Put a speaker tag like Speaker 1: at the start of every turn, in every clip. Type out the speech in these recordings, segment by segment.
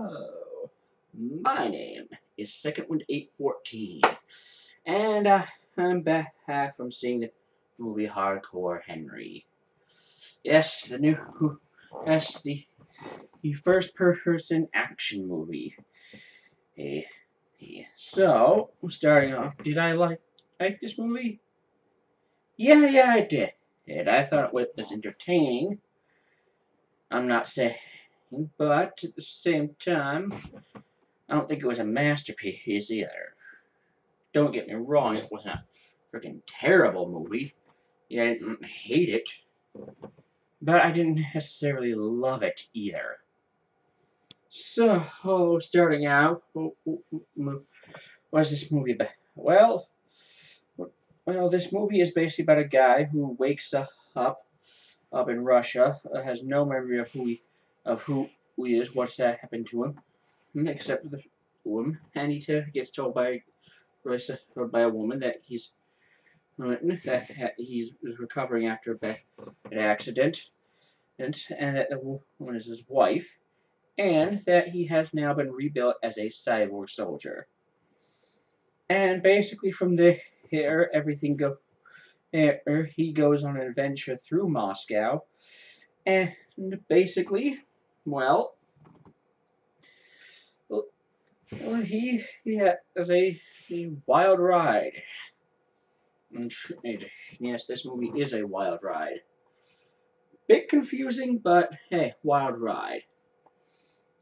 Speaker 1: Hello, my name is Second 814, and I'm back from seeing the movie Hardcore Henry. Yes, the first-person action movie. Eh, So, starting off, did I like this movie? Yeah, I did. And I thought it was entertaining. I'm not saying, but at the same time, I don't think it was a masterpiece either. Don't get me wrong, it wasn't a freaking terrible movie. Yeah, I didn't hate it, but I didn't necessarily love it either. So, starting out, what's this movie about? Well, this movie is basically about a guy who wakes up in Russia, has no memory of who he is, what's that happened to him, except for the woman, and he gets told by a woman that he was recovering after an accident, and that the woman is his wife, and that he has now been rebuilt as a cyborg soldier. And basically, from there, everything go. He goes on an adventure through Moscow, and basically, well, he has a wild ride. And yes, this movie is a wild ride. Bit confusing, but hey, wild ride.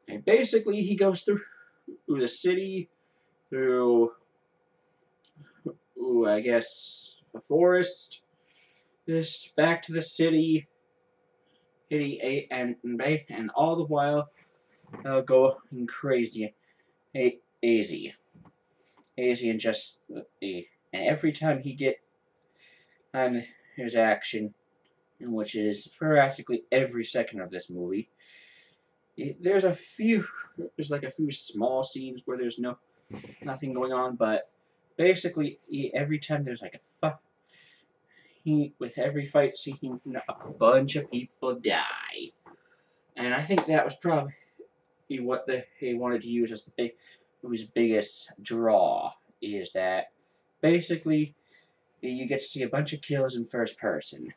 Speaker 1: And basically, he goes through the city, through, I guess, the forest, just back to the city, and all the while going crazy, easy, and just, and every time he get on his action, which is practically every second of this movie, there's like a few small scenes where there's nothing going on, but basically every time there's like with every fight scene, a bunch of people die, and I think that was probably what he wanted to use as the movie's biggest draw, is that basically you get to see a bunch of kills in first person.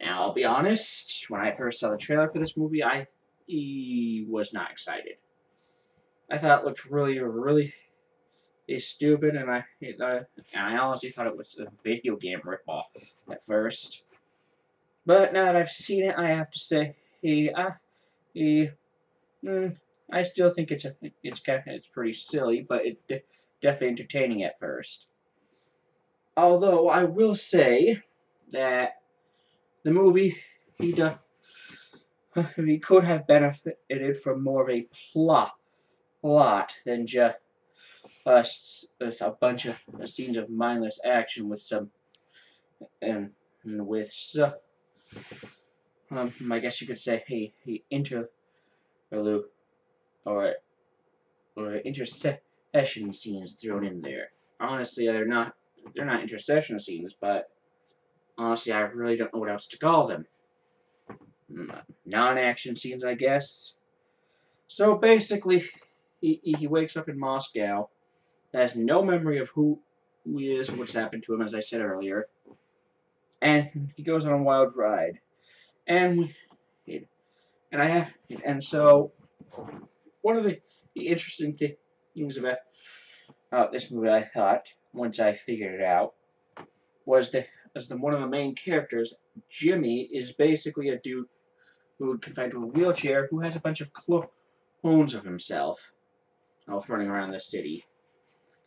Speaker 1: Now, I'll be honest, when I first saw the trailer for this movie, I was not excited. I thought it looked really stupid, and I honestly thought it was a video game ripoff at first. But now that I've seen it, I have to say, he, I still think it's pretty silly, but it's definitely entertaining at first. Although I will say that the movie he could have benefited from more of a plot than just a bunch of scenes of mindless action with some and with I guess you could say a interlude or intercession scenes thrown in there. Honestly, they're not intercession scenes, but honestly, I really don't know what else to call them. Non-action scenes, I guess. So basically, he wakes up in Moscow, has no memory of who he is, what's happened to him, as I said earlier, and he goes on a wild ride. And so one of the interesting things about this movie, I thought, once I figured it out, was one of the main characters, Jimmy, is basically a dude who confined to a wheelchair who has a bunch of clones of himself running around the city.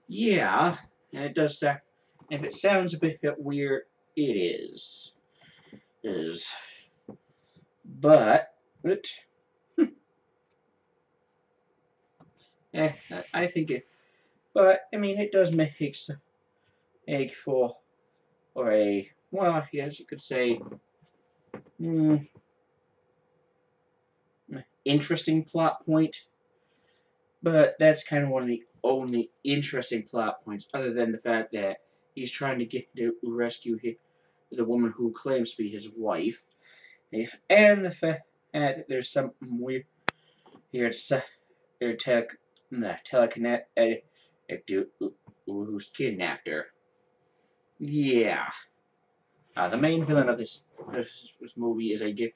Speaker 1: Yeah, and it does sound, if it sounds a bit weird, it is. But I think it. But I mean, it does make for or a, well, I guess you could say, interesting plot point. But that's kind of one of the only interesting plot points, other than the fact that he's trying to rescue the woman who claims to be his wife, and the fact that there's some weird telekinetic dude who's kidnapped her. Yeah. The main villain of this movie is a guy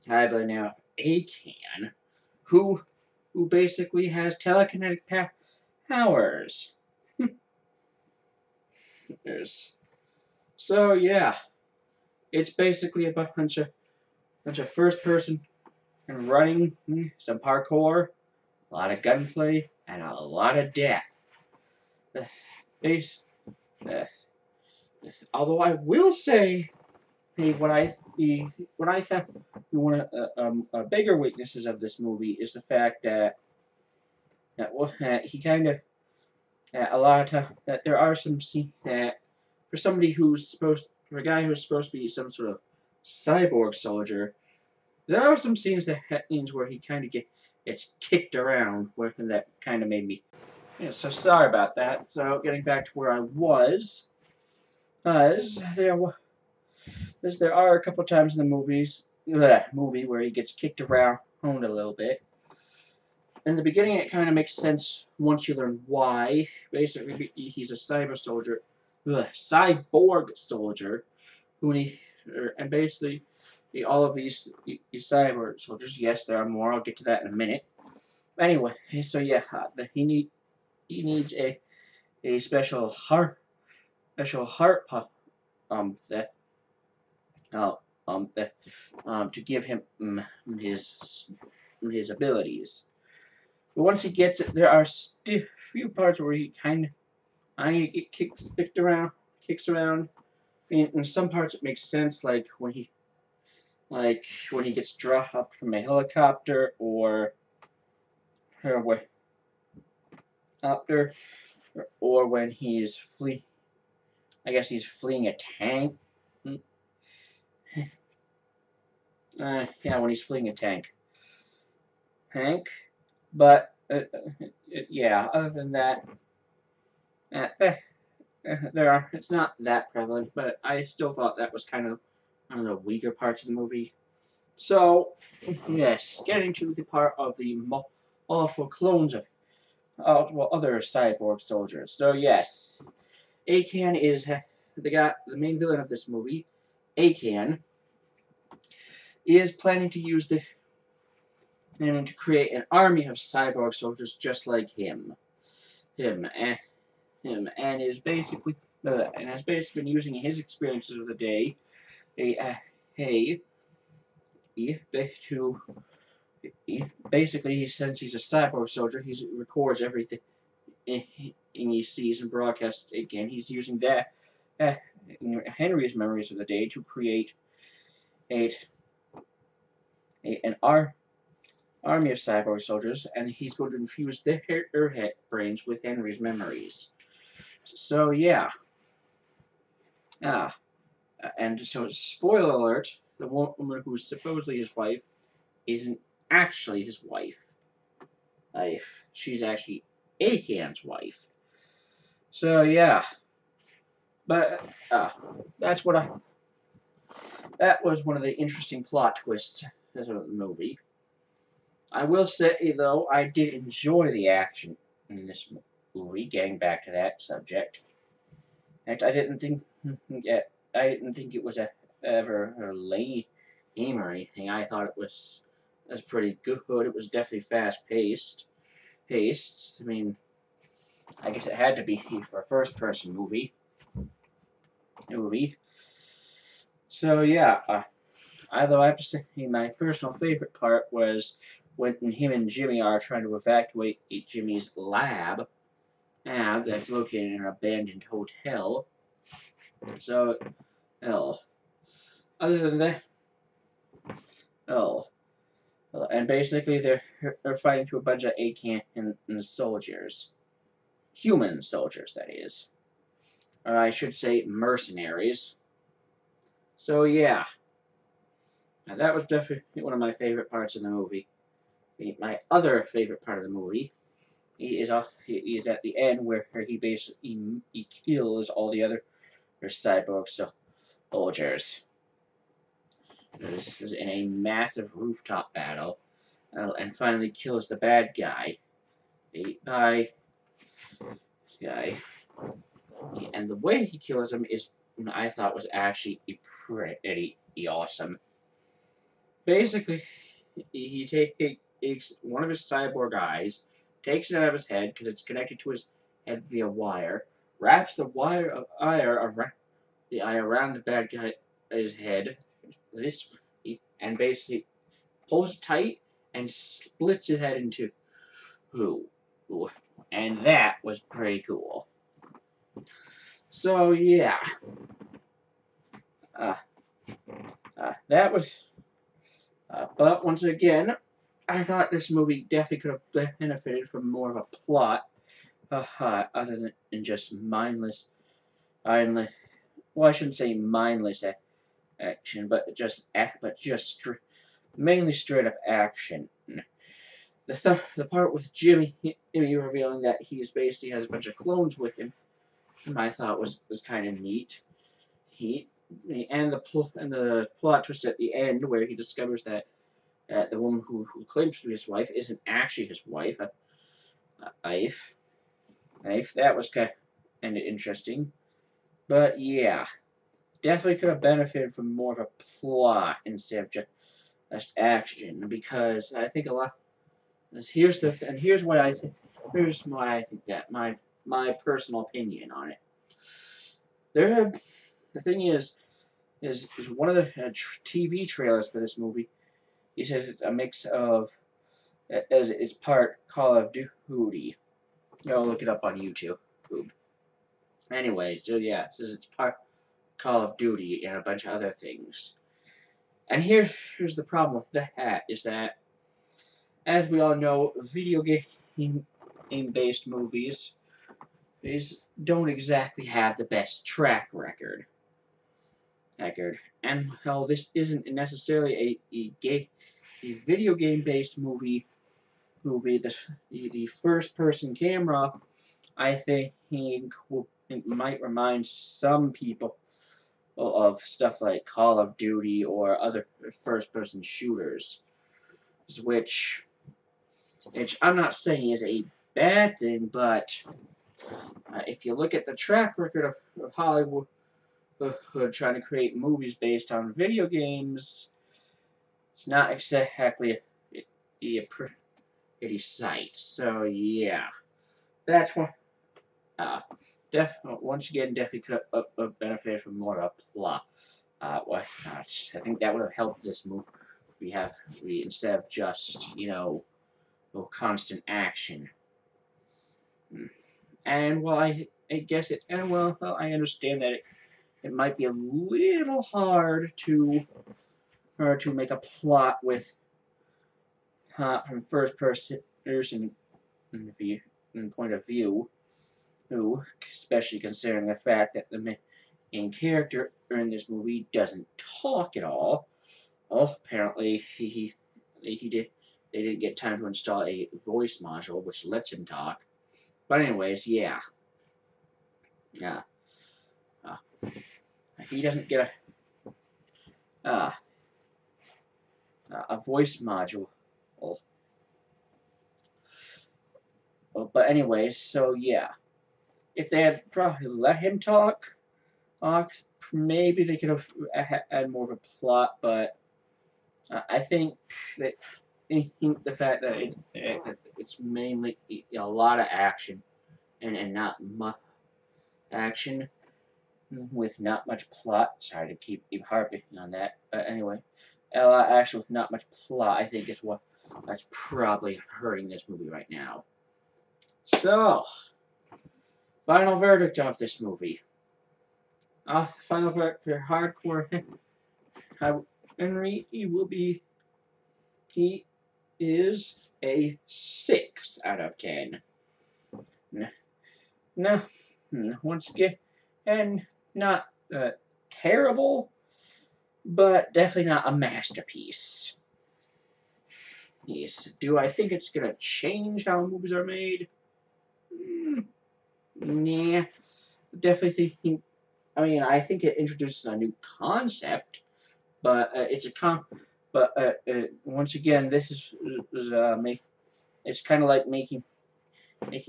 Speaker 1: by the name of Akan, who basically has telekinetic powers. So yeah, it's basically a bunch of first person and running, some parkour, a lot of gunplay, and a lot of death. Base, uh, although I will say, hey, what I found one of bigger weaknesses of this movie is the fact that he kind of a lot of time that there are some scenes that for a guy who's supposed to be some sort of cyborg soldier, there are some scenes where he kind of gets kicked around, where that kind of made me. Yeah, so sorry about that. So getting back to where I was, as there are a couple times in the movie where he gets kicked around a little bit. In the beginning, it kind of makes sense once you learn why. Basically, he's a cyborg soldier, and basically, all of these cyborg soldiers. Yes, there are more. I'll get to that in a minute. Anyway, so yeah, he needs a special heart pump that that to give him his abilities. But once he gets it, there are still few parts where he kind of kicks around. In some parts, it makes sense, like when he gets dropped from a helicopter or helicopter, or when he's flee. I guess he's fleeing a tank. Yeah, when he's fleeing a tank. But yeah, other than that, uh, eh, it's not that prevalent. But I still thought that was kind of one of the weaker parts of the movie. So yes, getting to the part of the multiple clones of other cyborg soldiers. So yes, Akan is the main villain of this movie. Akan is planning to use to create an army of cyborg soldiers just like him. Him and is basically has basically been using his experiences of the day, a hey, to basically since he's a cyborg soldier, he records everything he sees and broadcasts again. He's using that Henry's memories of the day to create a, an army of cyborg soldiers, and he's going to infuse their brains with Henry's memories. So yeah, ah, and so spoiler alert: the woman who's supposedly his wife isn't actually his wife. She's actually Akan's wife. So yeah, but that's what I. That was one of the interesting plot twists of the movie. I will say, though, I did enjoy the action in this movie. Getting back to that subject, and I didn't think it was ever a lame or anything. I thought it was pretty good. It was definitely fast paced. I mean, I guess it had to be for a first person movie. So yeah, although I have to say my personal favorite part was when him and Jimmy are trying to evacuate Jimmy's lab that's located in an abandoned hotel. So, hell, other than that, hell, and basically they're fighting through a bunch of Akan and soldiers, human soldiers, that is, or I should say mercenaries. So yeah, now, that was definitely one of my favorite parts of the movie. My other favorite part of the movie he is at the end where he basically he kills all the other cyborg soldiers. It was in a massive rooftop battle, and finally kills the bad guy. By guy. And the way he kills him is, I thought, was actually pretty awesome. Basically, he takes one of his cyborg eyes, takes it out of his head because it's connected to his head via wire, wraps the eye around the bad guy's head, and basically pulls it tight and splits his head into two. And that was pretty cool. So yeah, uh, that was. But once again, I thought this movie definitely could have benefited from more of a plot, other than just mindless. Well, I shouldn't say mindless action, but mainly straight up action. The part with Jimmy revealing that he's basically has a bunch of clones with him, I thought was kind of neat. And the plot twist at the end where he discovers that the woman who claims to be his wife isn't actually his wife, Ife. That was kind of interesting. But yeah, definitely could have benefited from more of a plot instead of just action, because I think a lot. Here's why I think that my personal opinion on it. The thing is one of the TV trailers for this movie. He says it's a mix of, as it's part Call of Duty. Go look it up on YouTube. Anyways, so yeah, it says it's part Call of Duty and a bunch of other things. And here's the problem with that, is that, as we all know, video game-based movies don't exactly have the best track record. And while this isn't necessarily a video game-based movie, the first-person camera, I think it might remind some people of stuff like Call of Duty or other first-person shooters, which I'm not saying is a bad thing, but if you look at the track record of Hollywood trying to create movies based on video games, it's not exactly a pretty sight. So yeah, that's one. Once again, definitely could have benefited from more of a plot. I think that would have helped this movie. Instead of just constant action. And well, I guess it. And well, I understand that it might be a little hard to make a plot with from first person point of view, especially considering the fact that the main character in this movie doesn't talk at all. Well, apparently they didn't get time to install a voice module which lets him talk. But anyways, yeah. Uh, he doesn't get a voice module. But anyways, so yeah. If they had probably let him talk, maybe they could have had more of a plot, but I think that the fact that it's mainly a lot of action and not much action with not much plot. Sorry to keep harping on that, but anyway, a lot of action with not much plot, I think is that's probably hurting this movie right now. So, final verdict of this movie. Final verdict for hardcore Henry, he is a 6 out of 10. No, once again, and not terrible, but definitely not a masterpiece. Yes. Do I think it's gonna change how movies are made? Nah. Definitely think. I mean, I think it introduces a new concept, but it's a But once again, this it's kind of like making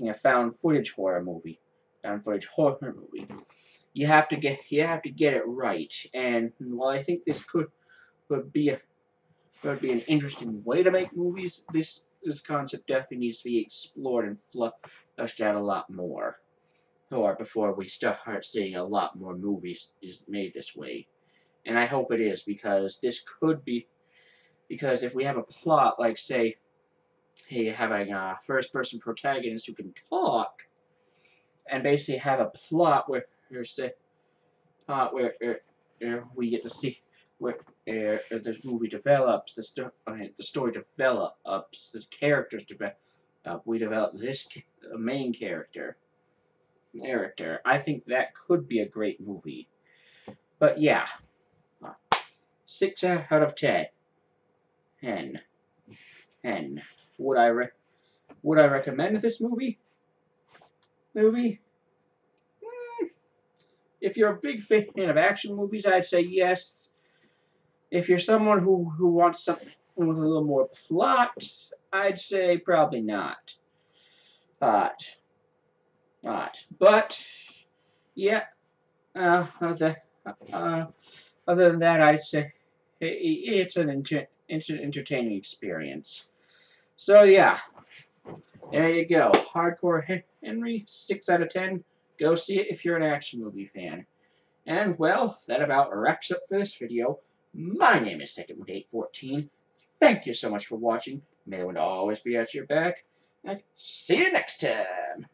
Speaker 1: a found footage horror movie. Found footage horror movie. You have to get it right. And while I think this could be a would be an interesting way to make movies, this concept definitely needs to be explored and fleshed out a lot more, or before we start seeing a lot more movies is made this way. And I hope it is, because this could be, because if we have a plot like, say, hey, having a first-person protagonist who can talk, and basically have a plot where say we get to see where the movie develops, the story develops, the characters develop. We develop this main character. I think that could be a great movie. But yeah, 6 out of 10. 10. 10. Would I recommend this movie? If you're a big fan of action movies, I'd say yes. If you're someone who wants something with a little more plot, I'd say probably not. But yeah, other than that, I'd say it's an entertaining experience. So yeah, there you go. Hardcore Henry, 6 out of 10. Go see it if you're an action movie fan. And well, that about wraps up for this video. My name is SecondWind814. Thank you so much for watching. May the wind always be at your back. And see you next time.